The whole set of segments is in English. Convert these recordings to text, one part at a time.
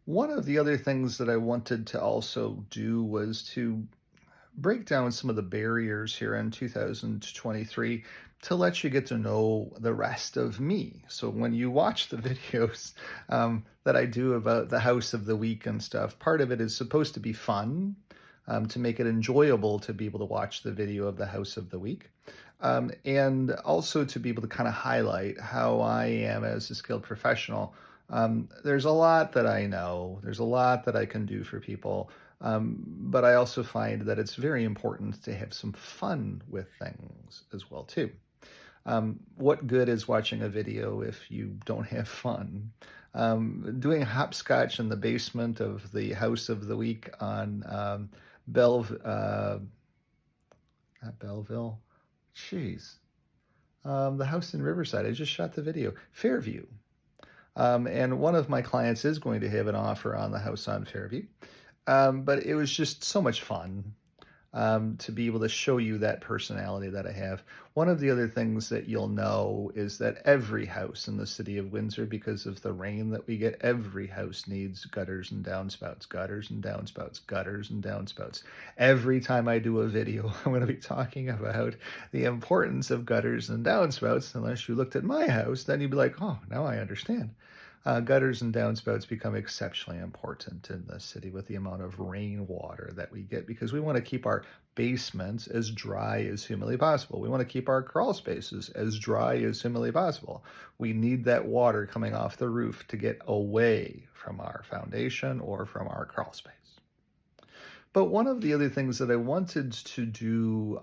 One of the other things that I wanted to also do was to break down some of the barriers here in 2023 to let you get to know the rest of me. So when you watch the videos that I do about the house of the week and stuff, part of it is supposed to be fun, to make it enjoyable to be able to watch the video of the house of the week. And also to be able to kind of highlight how I am as a skilled professional. There's a lot that I know, there's a lot that I can do for people, but I also find that it's very important to have some fun with things as well too. What good is watching a video if you don't have fun? Doing hopscotch in the basement of the house of the week on not Belleville, jeez, the house in Riverside. I just shot the video. Fairview. And one of my clients is going to have an offer on the house on Fairview. But it was just so much fun to be able to show you that personality that I have. One of the other things that you'll know is that every house in the city of Windsor, because of the rain that we get, every house needs gutters and downspouts, gutters and downspouts, gutters and downspouts. Every time I do a video, I'm going to be talking about the importance of gutters and downspouts. Unless you looked at my house, then you'd be like, oh, now I understand. Gutters and downspouts become exceptionally important in the city with the amount of rainwater that we get because we want to keep our basements as dry as humanly possible. We want to keep our crawl spaces as dry as humanly possible. We need that water coming off the roof to get away from our foundation or from our crawl space. But one of the other things that I wanted to do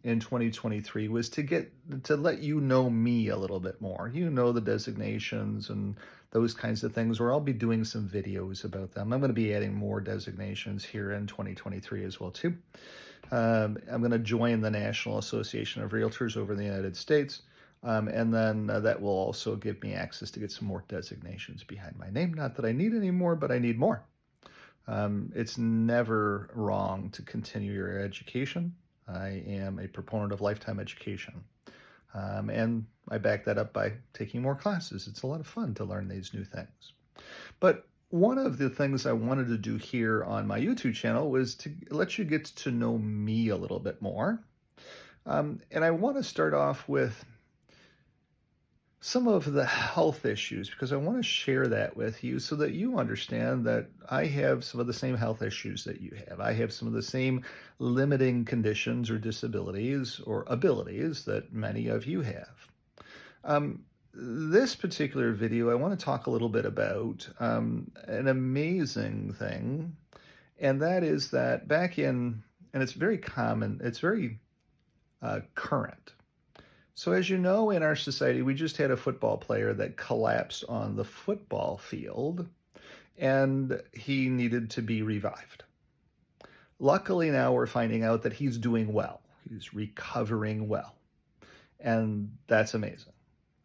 in 2023 was to let you know me a little bit more. You know the designations and those kinds of things, where I'll be doing some videos about them. I'm going to be adding more designations here in 2023 as well too. I'm going to join the National Association of Realtors over in the United States. And then that will also give me access to get some more designations behind my name. Not that I need any more, but I need more. It's never wrong to continue your education. I am a proponent of lifetime education. And I back that up by taking more classes. It's a lot of fun to learn these new things. But one of the things I wanted to do here on my YouTube channel was to let you get to know me a little bit more. And I want to start off with some of the health issues because I want to share that with you so that you understand that I have some of the same health issues that you have. I have some of the same limiting conditions or disabilities or abilities that many of you have. This particular video, I want to talk a little bit about an amazing thing, and that is that and it's very common, it's very current. So as you know, in our society, we just had a football player that collapsed on the football field, and he needed to be revived. Luckily, now we're finding out that he's doing well. He's recovering well. And that's amazing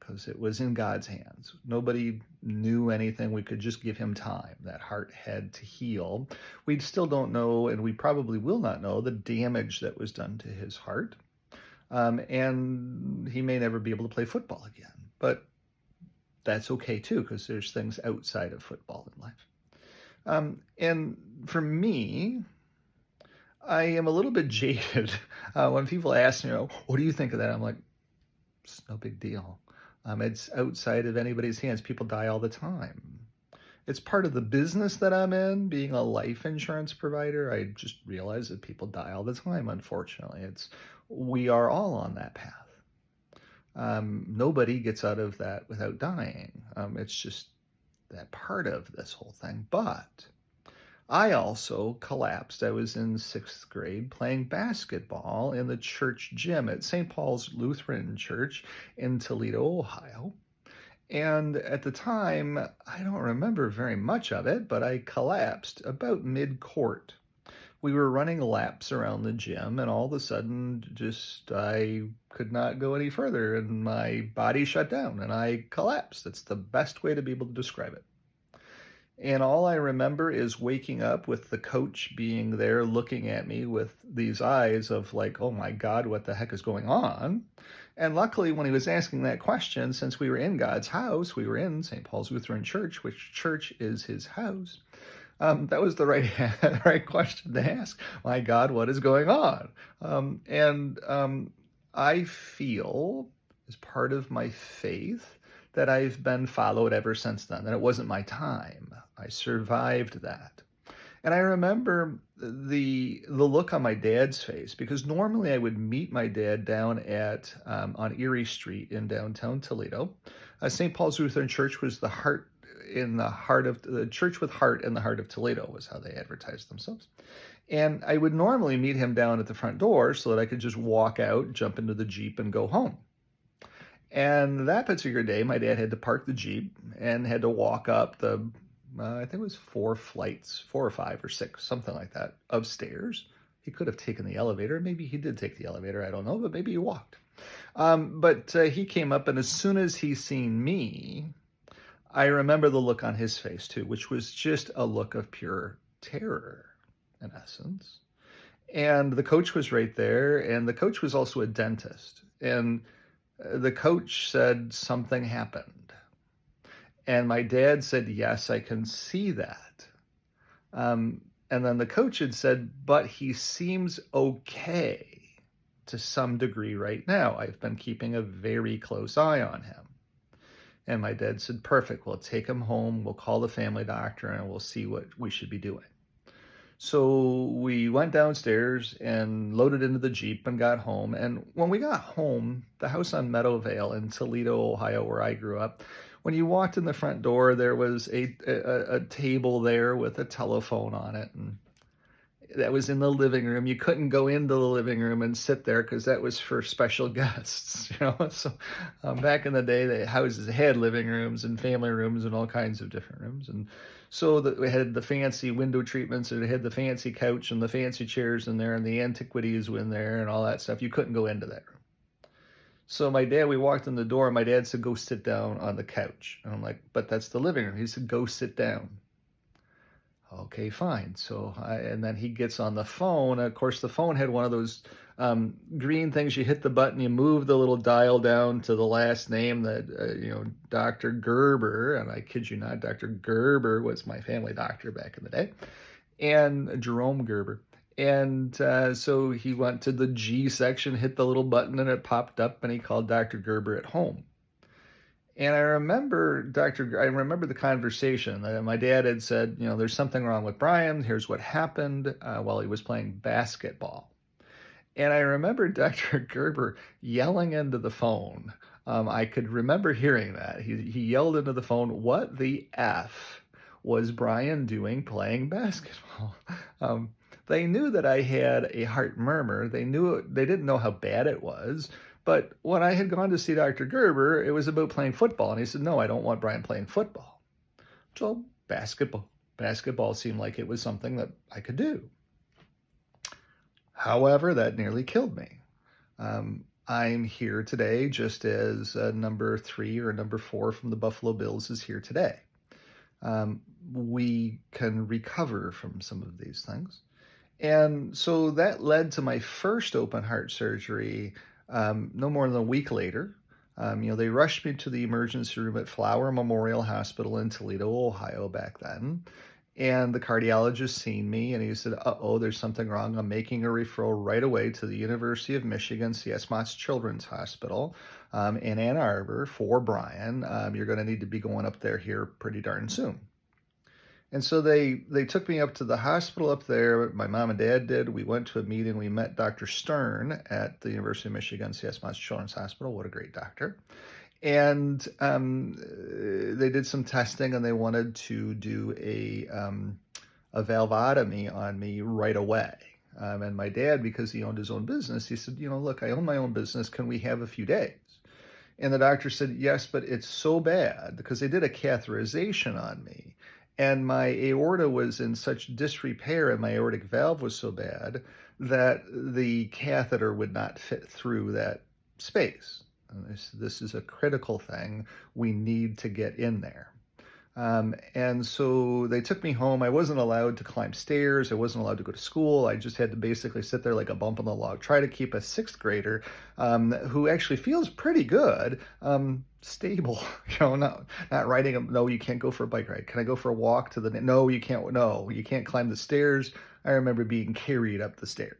because it was in God's hands. Nobody knew anything. We could just give him time. That heart had to heal. We still don't know, and we probably will not know, the damage that was done to his heart. And he may never be able to play football again, but that's okay too, because there's things outside of football in life. And for me, I am a little bit jaded when people ask me, what do you think of that? I'm like, it's no big deal. It's outside of anybody's hands. People die all the time. It's part of the business that I'm in, being a life insurance provider. I just realize that people die all the time, unfortunately. We are all on that path. Nobody gets out of that without dying. It's just that part of this whole thing. But I also collapsed. I was in 6th grade playing basketball in the church gym at St. Paul's Lutheran Church in Toledo, Ohio. And at the time, I don't remember very much of it, but I collapsed about mid-court. We were running laps around the gym, and all of a sudden, I could not go any further, and my body shut down, and I collapsed. That's the best way to be able to describe it. And all I remember is waking up with the coach being there looking at me with these eyes of like, oh my God, what the heck is going on? And luckily, when he was asking that question, since we were in God's house, we were in St. Paul's Lutheran Church, which church is his house. That was the right right question to ask. My God, what is going on? I feel, as part of my faith, that I've been followed ever since then, that it wasn't my time. I survived that. And I remember the look on my dad's face, because normally I would meet my dad down at on Erie Street in downtown Toledo. St. Paul's Lutheran Church was the heart of the church with heart in the heart of Toledo, was how they advertised themselves. And I would normally meet him down at the front door so that I could just walk out, jump into the Jeep, and go home. And that particular day, my dad had to park the Jeep and had to walk up the, I think it was 4 flights, 4 or 5 or 6, something like that, of stairs. He could have taken the elevator. Maybe he did take the elevator. I don't know, but maybe he walked. But he came up, and as soon as he seen me, I remember the look on his face too, which was just a look of pure terror, in essence. And the coach was right there, and the coach was also a dentist. And the coach said something happened. And my dad said, yes, I can see that. And then the coach had said, but he seems okay to some degree right now. I've been keeping a very close eye on him. And my dad said, perfect, we'll take him home, we'll call the family doctor, and we'll see what we should be doing. So we went downstairs and loaded into the Jeep and got home. And when we got home, the house on Meadowvale in Toledo, Ohio, where I grew up, when you walked in the front door, there was a table there with a telephone on it. And that was in the living room. You couldn't go into the living room and sit there because that was for special guests, So back in the day, the houses had living rooms and family rooms and all kinds of different rooms. And so we had the fancy window treatments, and it had the fancy couch and the fancy chairs in there, and the antiquities were in there and all that stuff. You couldn't go into that room. So we walked in the door, and my dad said, go sit down on the couch. And I'm like, but that's the living room. He said, go sit down. Okay, fine. And then he gets on the phone. Of course, the phone had one of those green things. You hit the button, you move the little dial down to the last name that, Dr. Gerber, and I kid you not, Dr. Gerber was my family doctor back in the day, and Jerome Gerber. And so he went to the G section, hit the little button, and it popped up, and he called Dr. Gerber at home. And I remember the conversation that my dad had said, there's something wrong with Brian. Here's what happened while he was playing basketball. And I remember Dr. Gerber yelling into the phone. I could remember hearing that. He yelled into the phone, what the F was Brian doing playing basketball? They knew that I had a heart murmur. They didn't know how bad it was. But when I had gone to see Dr. Gerber, it was about playing football. And he said, no, I don't want Brian playing football. So basketball seemed like it was something that I could do. However, that nearly killed me. I'm here today just as number 3 or number 4 from the Buffalo Bills is here today. We can recover from some of these things. And so that led to my first open heart surgery no more than a week later. They rushed me to the emergency room at Flower Memorial Hospital in Toledo, Ohio back then. And the cardiologist seen me, and he said, there's something wrong. I'm making a referral right away to the University of Michigan, C.S. Motts Children's Hospital in Ann Arbor for Brian. You're going to need to be going up there here pretty darn soon. And so they took me up to the hospital up there. My mom and dad did. We went to a meeting. We met Dr. Stern at the University of Michigan, C.S. Motts Children's Hospital. What a great doctor. And they did some testing, and they wanted to do a valvotomy on me right away. And my dad, because he owned his own business, he said, look, I own my own business. Can we have a few days? And the doctor said, yes, but it's so bad, because they did a catheterization on me. And my aorta was in such disrepair, and my aortic valve was so bad that the catheter would not fit through that space. And this is a critical thing. We need to get in there. And so they took me home. I wasn't allowed to climb stairs. I wasn't allowed to go to school. I just had to basically sit there like a bump on the log, try to keep a sixth grader who actually feels pretty good, stable, not riding him. No, you can't go for a bike ride. Can I go for a walk to the, no, you can't. No, you can't climb the stairs. I remember being carried up the stairs.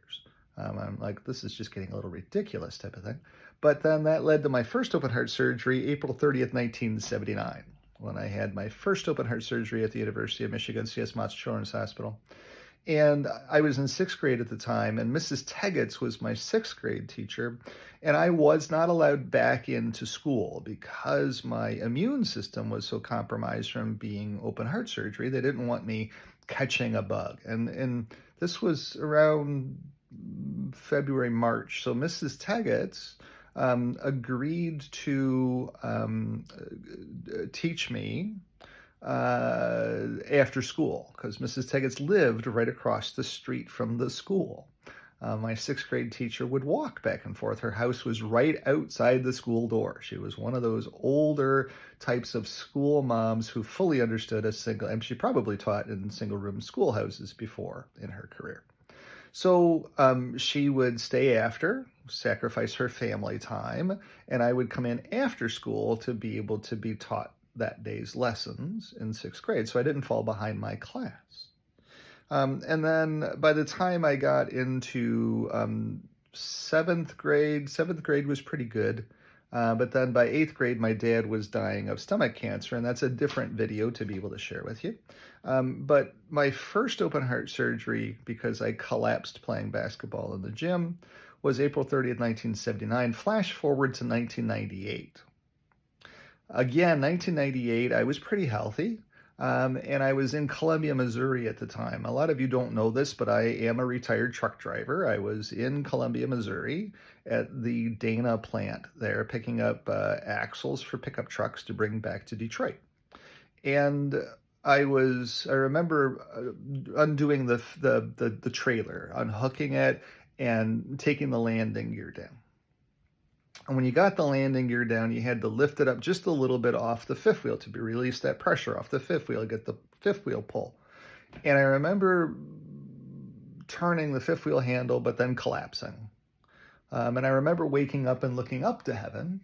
I'm like, this is just getting a little ridiculous type of thing. But then that led to my first open heart surgery, April 30th, 1979. When I had my first open heart surgery at the University of Michigan, C.S. Motts Children's Hospital. And I was in sixth grade at the time, and Mrs. Tegetts was my sixth grade teacher, and I was not allowed back into school because my immune system was so compromised from being open heart surgery. They didn't want me catching a bug. And this was around February, March. So Mrs. Tegetts agreed to teach me after school because Mrs. Tegetts lived right across the street from the school. My sixth grade teacher would walk back and forth. Her house was right outside the school door. She was one of those older types of school moms who fully understood and she probably taught in single room schoolhouses before in her career. So she would stay after, sacrifice her family time, and I would come in after school to be able to be taught that day's lessons in sixth grade. So I didn't fall behind my class. And then by the time I got into seventh grade was pretty good. But then by eighth grade, my dad was dying of stomach cancer, and that's a different video to be able to share with you. But my first open heart surgery, because I collapsed playing basketball in the gym, was April 30th, 1979. Flash forward to 1998. Again, 1998, I was pretty healthy. And I was in Columbia, Missouri at the time. A lot of you don't know this, but I am a retired truck driver. I was in Columbia, Missouri at the Dana plant there, picking up axles for pickup trucks to bring back to Detroit. And I remember undoing the trailer, unhooking it, and taking the landing gear down. And when you got the landing gear down, you had to lift it up just a little bit off the fifth wheel to release that pressure off the fifth wheel, get the fifth wheel pull. And I remember turning the fifth wheel handle, but then collapsing. And I remember waking up and looking up to heaven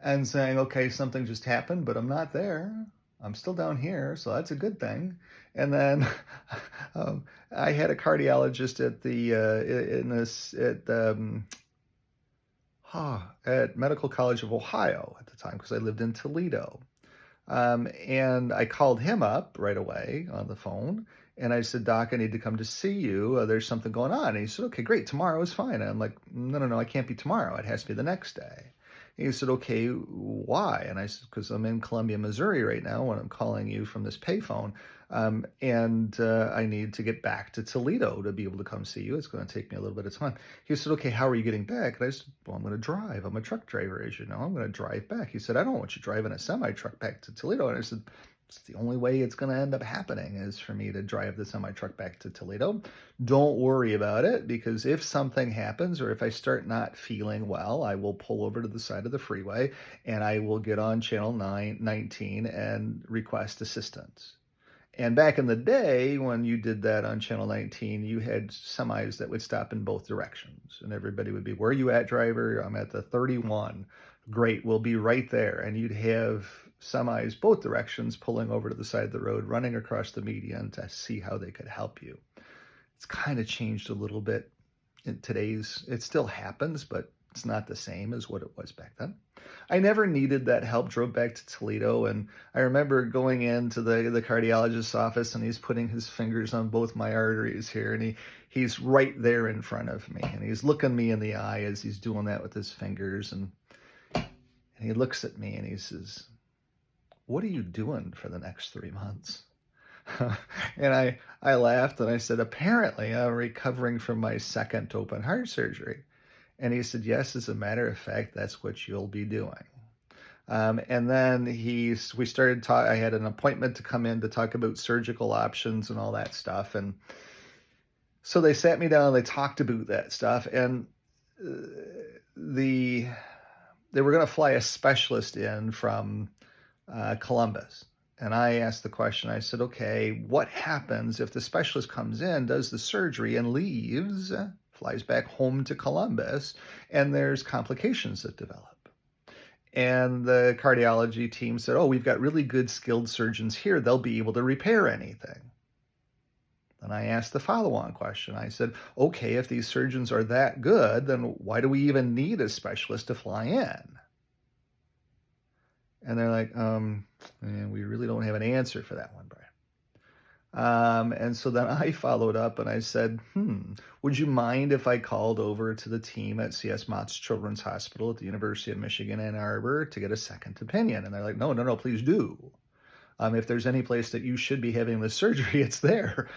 and saying, okay, something just happened, but I'm not there. I'm still down here, so that's a good thing. And then I had a cardiologist at Medical College of Ohio at the time because I lived in Toledo. And I called him up right away on the phone. And I said, Doc, I need to come to see you. There's something going on. And he said, okay, great. Tomorrow is fine. And I'm like, no, I can't be tomorrow. It has to be the next day. And he said, okay, why? And I said, because I'm in Columbia, Missouri right now when I'm calling you from this payphone. And I need to get back to Toledo to be able to come see you. It's going to take me a little bit of time. He said, okay, how are you getting back? And I said, well, I'm going to drive. I'm a truck driver, as you know. I'm going to drive back. He said, I don't want you driving a semi-truck back to Toledo. And I said, it's the only way it's going to end up happening is for me to drive the semi-truck back to Toledo. Don't worry about it, because if something happens or if I start not feeling well, I will pull over to the side of the freeway and I will get on channel 19 and request assistance. And back in the day, when you did that on Channel 19, you had semis that would stop in both directions. And everybody would be, where are you at, driver? I'm at the 31. Great, we'll be right there. And you'd have semis both directions pulling over to the side of the road, running across the median to see how they could help you. It's kind of changed a little bit in today's, it still happens, but it's not the same as what it was back then. I never needed that help, drove back to Toledo, and I remember going into the cardiologist's office, and he's putting his fingers on both my arteries here, and he's right there in front of me, and he's looking me in the eye as he's doing that with his fingers, and he looks at me and he says, what are you doing for the next 3 months? And I laughed and I said, apparently I'm recovering from my second open heart surgery. And he said, yes, as a matter of fact, that's what you'll be doing. And then we started talking. I had an appointment to come in to talk about surgical options and all that stuff. And so they sat me down and they talked about that stuff. And they were going to fly a specialist in from Columbus. And I asked the question, I said, okay, what happens if the specialist comes in, does the surgery, and leaves, flies back home to Columbus, and there's complications that develop? And the cardiology team said, oh, we've got really good skilled surgeons here. They'll be able to repair anything. And I asked the follow-on question. I said, okay, if these surgeons are that good, then why do we even need a specialist to fly in? And they're like, we really don't have an answer for that one, Brian. And so then I followed up and I said, would you mind if I called over to the team at CS Motts Children's Hospital at the University of Michigan, Ann Arbor to get a second opinion? And they're like, no, please do. If there's any place that you should be having this surgery, it's there.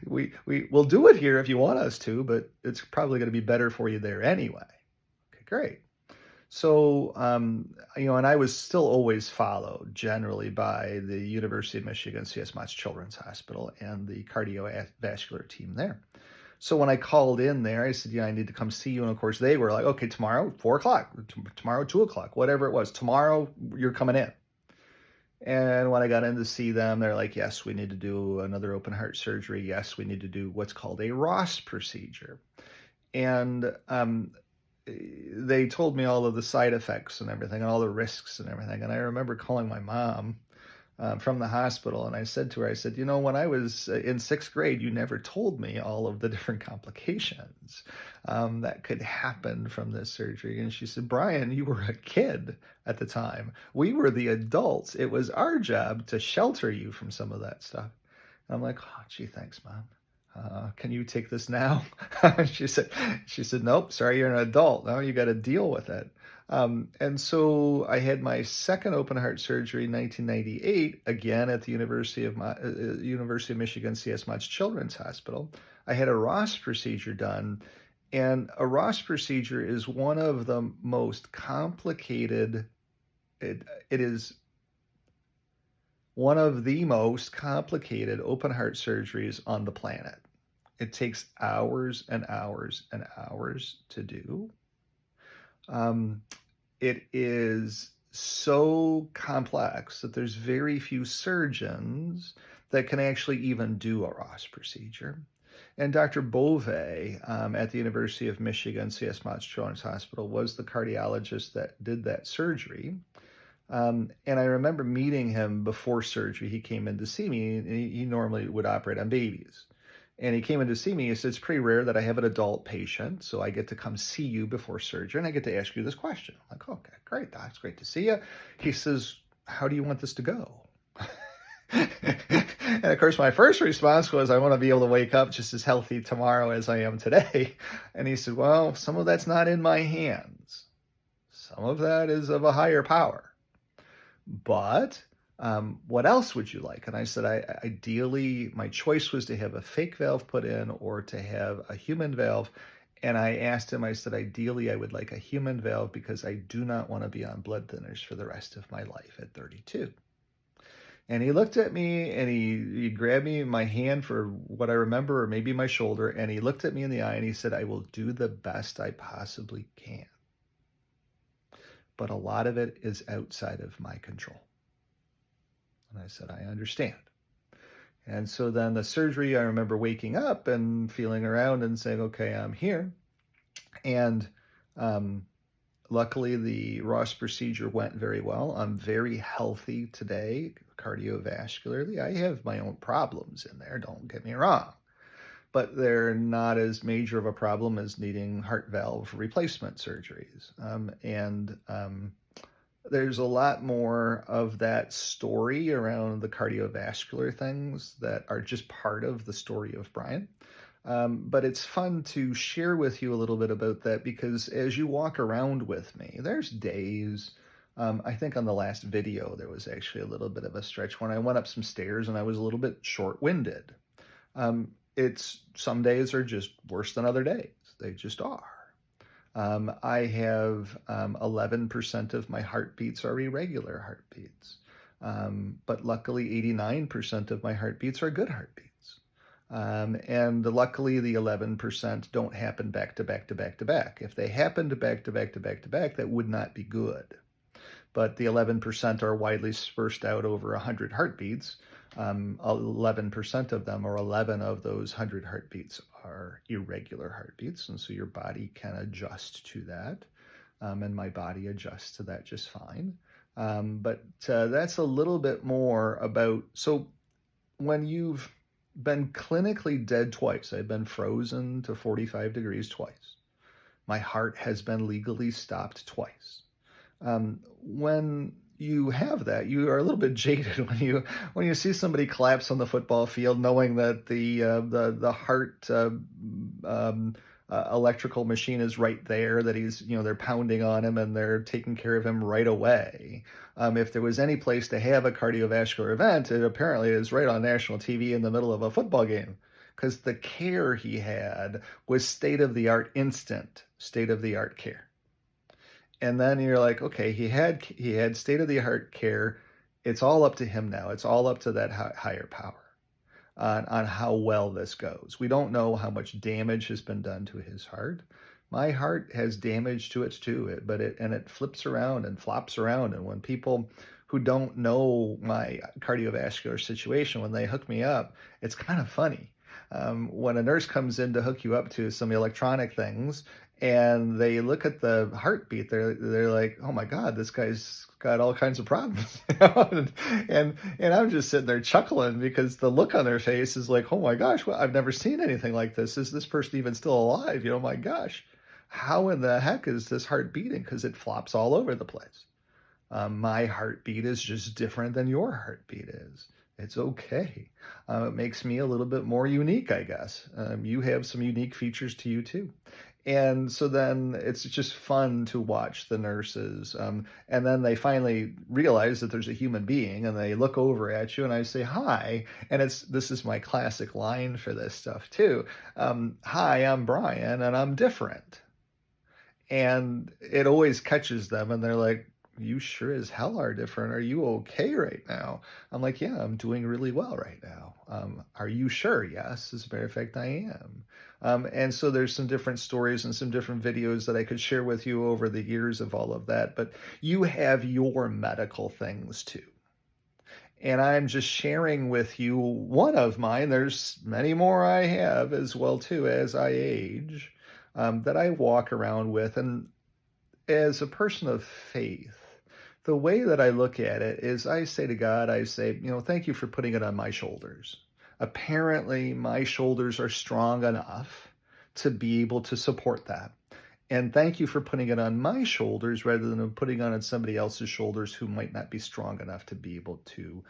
We'll do it here if you want us to, but it's probably going to be better for you there anyway. Okay, great. So, and I was still always followed generally by the University of Michigan CS Motts Children's Hospital and the cardiovascular team there. So when I called in there, I said, I need to come see you. And of course, they were like, okay, tomorrow, 4:00, tomorrow, 2:00, whatever it was. Tomorrow, you're coming in. And when I got in to see them, they're like, yes, we need to do another open heart surgery. Yes, we need to do what's called a Ross procedure. And they told me all of the side effects and everything, and all the risks and everything. And I remember calling my mom from the hospital, and I said to her, I said, when I was in 6th grade, you never told me all of the different complications that could happen from this surgery. And she said, Brian, you were a kid at the time. We were the adults. It was our job to shelter you from some of that stuff. And I'm like, oh, gee, thanks, Mom. Can you take this now? she said, nope, sorry, you're an adult. Now you got to deal with it. And so I had my second open heart surgery in 1998, again at the University of Michigan CS Motts Children's Hospital. I had a Ross procedure done, and a Ross procedure is one of the most complicated. It is one of the most complicated open heart surgeries on the planet. It takes hours and hours and hours to do. It is so complex that there's very few surgeons that can actually even do a Ross procedure. And Dr. Bove at the University of Michigan CS Motts Children's Hospital was the cardiologist that did that surgery. And I remember meeting him before surgery. He came in to see me, and he normally would operate on babies. And he came in to see me. He said, it's pretty rare that I have an adult patient, so I get to come see you before surgery, and I get to ask you this question. I'm like, okay, great, Doc, it's great to see you. He says, how do you want this to go? And of course, my first response was, I want to be able to wake up just as healthy tomorrow as I am today. And he said, well, some of that's not in my hands. Some of that is of a higher power. But what else would you like? And I said, ideally, my choice was to have a fake valve put in or to have a human valve. And I asked him, I said, ideally, I would like a human valve because I do not want to be on blood thinners for the rest of my life at 32. And he looked at me and he grabbed me in my hand for what I remember, or maybe my shoulder. And he looked at me in the eye and he said, I will do the best I possibly can. But a lot of it is outside of my control. And I said, I understand. And so then the surgery, I remember waking up and feeling around and saying, okay, I'm here. And luckily, the Ross procedure went very well. I'm very healthy today, cardiovascularly. I have my own problems in there, don't get me wrong. But they're not as major of a problem as needing heart valve replacement surgeries. There's a lot more of that story around the cardiovascular things that are just part of the story of Brian. But it's fun to share with you a little bit about that because as you walk around with me, there's days, I think on the last video, there was actually a little bit of a stretch when I went up some stairs and I was a little bit short-winded. Some days are just worse than other days. They just are. I have 11% of my heartbeats are irregular heartbeats. But luckily 89% of my heartbeats are good heartbeats. And luckily the 11% don't happen back to back to back to back. If they happened back to back to back to back, that would not be good. but the 11% are widely dispersed out over 100 heartbeats. 11% of them, or 11 of those 100 heartbeats, are irregular heartbeats, and so your body can adjust to that, and my body adjusts to that just fine. But that's a little bit more about, so when you've been clinically dead twice, I've been frozen to 45 degrees twice. My heart has been legally stopped twice. When you have that, you are a little bit jaded when you see somebody collapse on the football field, knowing that the heart electrical machine is right there, that he's, they're pounding on him and they're taking care of him right away. If there was any place to have a cardiovascular event, it apparently is right on national TV in the middle of a football game, because the care he had was state-of-the-art, instant state-of-the-art care. And then you're like, okay, he had state-of-the-art care. It's all up to him now. It's all up to that higher power on how well this goes. We don't know how much damage has been done to his heart. My heart has damage to it too, but it flips around and flops around. And when people who don't know my cardiovascular situation, when they hook me up, it's kind of funny. When a nurse comes in to hook you up to some electronic things and they look at the heartbeat, they're like, oh my God, this guy's got all kinds of problems. and I'm just sitting there chuckling, because the look on their face is like, oh my gosh, well, I've never seen anything like this. Is this person even still alive? My gosh, how in the heck is this heart beating? Because it flops all over the place. My heartbeat is just different than your heartbeat is. It's okay. It makes me a little bit more unique, I guess. You have some unique features to you too. And so then it's just fun to watch the nurses. And then they finally realize that there's a human being, and they look over at you, and I say, hi. And this is my classic line for this stuff too. Hi, I'm Brian, and I'm different. And it always catches them, and they're like, you sure as hell are different. Are you okay right now? I'm like, yeah, I'm doing really well right now. Are you sure? Yes, as a matter of fact, I am. And so there's some different stories and some different videos that I could share with you over the years of all of that. But you have your medical things too. And I'm just sharing with you one of mine. There's many more I have as well too, as I age, that I walk around with. And as a person of faith, the way that I look at it is, I say to God, I say, thank you for putting it on my shoulders. Apparently, my shoulders are strong enough to be able to support that. And thank you for putting it on my shoulders rather than putting it on somebody else's shoulders who might not be strong enough to be able to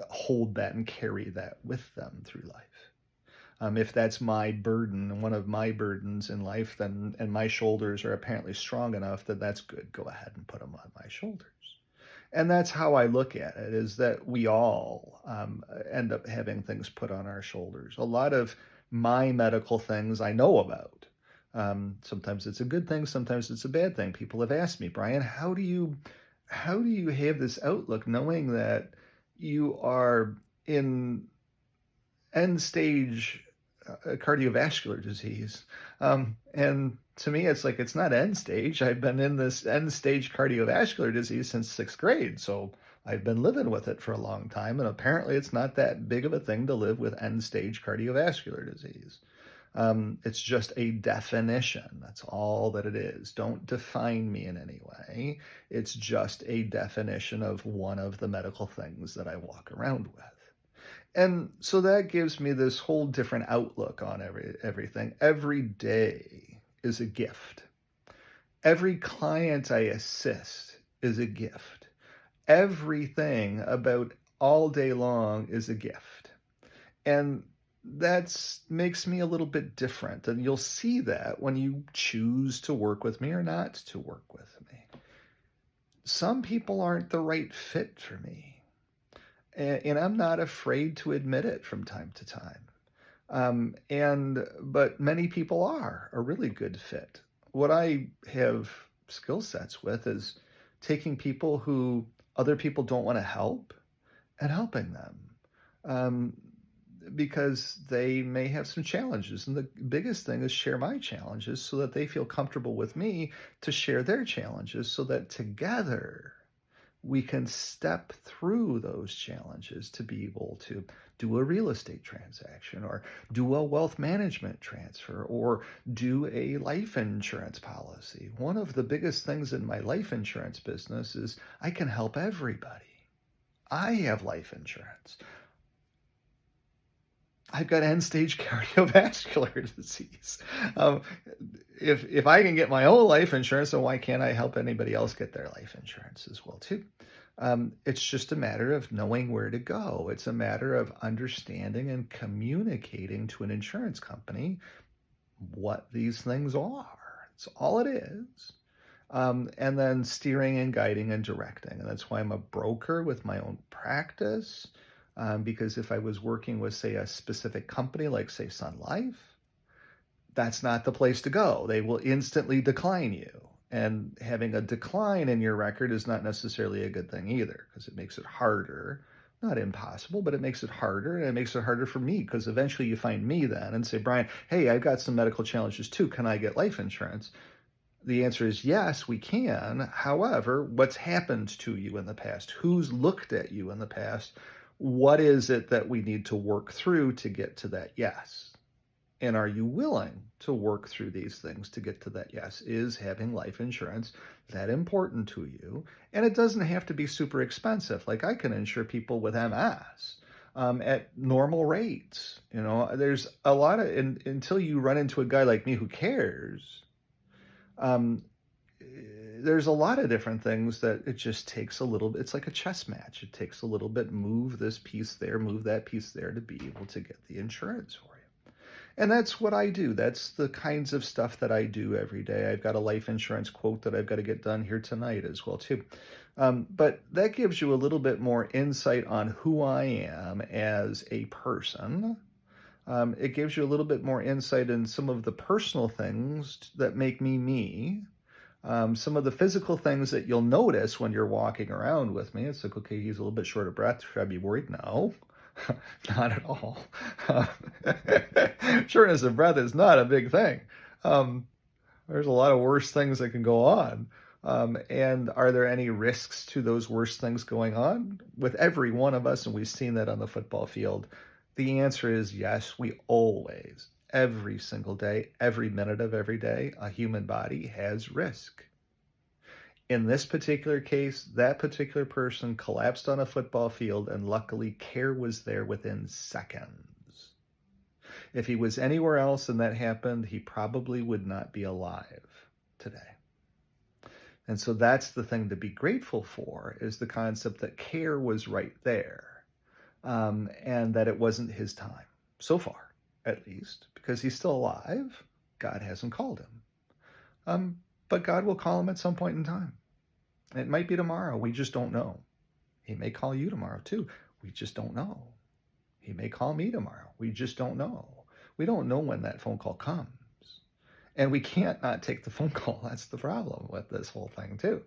hold that and carry that with them through life. If that's my burden, one of my burdens in life, then, and my shoulders are apparently strong enough, that that's good. Go ahead and put them on my shoulders. And that's how I look at it, is that we all end up having things put on our shoulders. A lot of my medical things I know about. Sometimes it's a good thing, sometimes it's a bad thing. People have asked me, Brian, how do you have this outlook knowing that you are in end stage cardiovascular disease? And to me, it's like, it's not end stage. I've been in this end stage cardiovascular disease since 6th grade. So I've been living with it for a long time. And apparently it's not that big of a thing to live with end stage cardiovascular disease. It's just a definition. That's all that it is. Don't define me in any way. It's just a definition of one of the medical things that I walk around with. And so that gives me this whole different outlook on everything. Every day is a gift. Every client I assist is a gift. Everything about all day long is a gift. And that makes me a little bit different. And you'll see that when you choose to work with me or not to work with me. Some people aren't the right fit for me. And I'm not afraid to admit it from time to time. But many people are a really good fit. What I have skill sets with is taking people who other people don't want to help and helping them. because they may have some challenges. And the biggest thing is share my challenges so that they feel comfortable with me to share their challenges so that together we can step through those challenges to be able to do a real estate transaction or do a wealth management transfer or do a life insurance policy. One of the biggest things in my life insurance business is I can help everybody. I have life insurance. I've got end-stage cardiovascular disease. If I can get my own life insurance, then why can't I help anybody else get their life insurance as well too? It's just a matter of knowing where to go. It's a matter of understanding and communicating to an insurance company what these things are. That's all it is. And then steering and guiding and directing. And that's why I'm a broker with my own practice. Because if I was working with, say, a specific company, like, say, Sun Life, that's not the place to go. They will instantly decline you. And having a decline in your record is not necessarily a good thing either, because it makes it harder. Not impossible, but it makes it harder. And it makes it harder for me, because eventually you find me then and say, Brian, hey, I've got some medical challenges too. Can I get life insurance? The answer is yes, we can. However, what's happened to you in the past? Who's looked at you in the past? What is it that we need to work through to get to that yes? And are you willing to work through these things to get to that yes? Is having life insurance that important to you? And it doesn't have to be super expensive. Like, I can insure people with MS at normal rates. There's a lot of, until you run into a guy like me who cares, there's a lot of different things that it just takes a little bit. It's like a chess match. It takes a little bit, move this piece there, move that piece there to be able to get the insurance for you. And that's what I do. That's the kinds of stuff that I do every day. I've got a life insurance quote that I've got to get done here tonight as well too. But that gives you a little bit more insight on who I am as a person. It gives you a little bit more insight in some of the personal things that make me me. Some of the physical things that you'll notice when you're walking around with me. It's like, okay, he's a little bit short of breath. Should I be worried? No, not at all. Shortness of breath is not a big thing. There's a lot of worse things that can go on. And are there any risks to those worst things going on? With every one of us, and we've seen that on the football field, the answer is yes, we always, every single day, every minute of every day, a human body has risk. In this particular case, that particular person collapsed on a football field, and luckily care was there within seconds. If he was anywhere else and that happened, he probably would not be alive today. And so that's the thing to be grateful for, is the concept that care was right there, and that it wasn't his time, so far at least, because he's still alive. God hasn't called him. But God will call him at some point in time. It might be tomorrow. We just don't know. He may call you tomorrow too. We just don't know. He may call me tomorrow. We just don't know. We don't know when that phone call comes. And we can't not take the phone call. That's the problem with this whole thing too.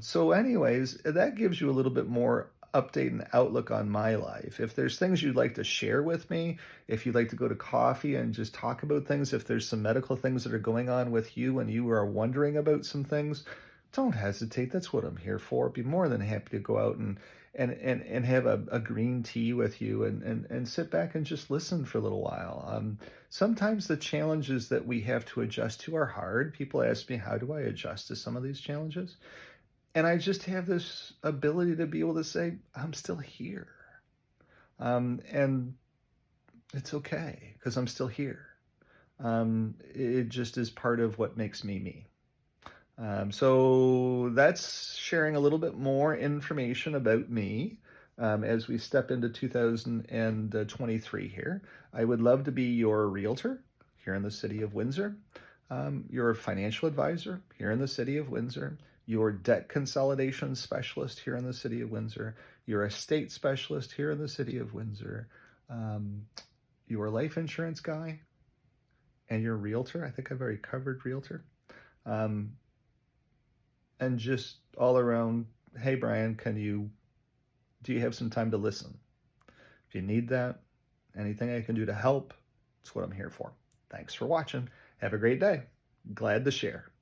So anyways, that gives you a little bit more update and outlook on my life. If there's things you'd like to share with me, if you'd like to go to coffee and just talk about things, if there's some medical things that are going on with you and you are wondering about some things, don't hesitate. That's what I'm here for. I'd be more than happy to go out and have a green tea with you and sit back and just listen for a little while. Sometimes the challenges that we have to adjust to are hard. People ask me, how do I adjust to some of these challenges? And I just have this ability to be able to say, I'm still here. And it's okay, because I'm still here. It just is part of what makes me me. So that's sharing a little bit more information about me as we step into 2023 here. I would love to be your realtor here in the city of Windsor, your financial advisor here in the city of Windsor, your debt consolidation specialist here in the city of Windsor, your estate specialist here in the city of Windsor, your life insurance guy, and your realtor. I think I've already covered realtor. And just all around, hey, Brian, do you have some time to listen? If you need that, Anything I can do to help, it's what I'm here for. Thanks for watching. Have a great day. Glad to share.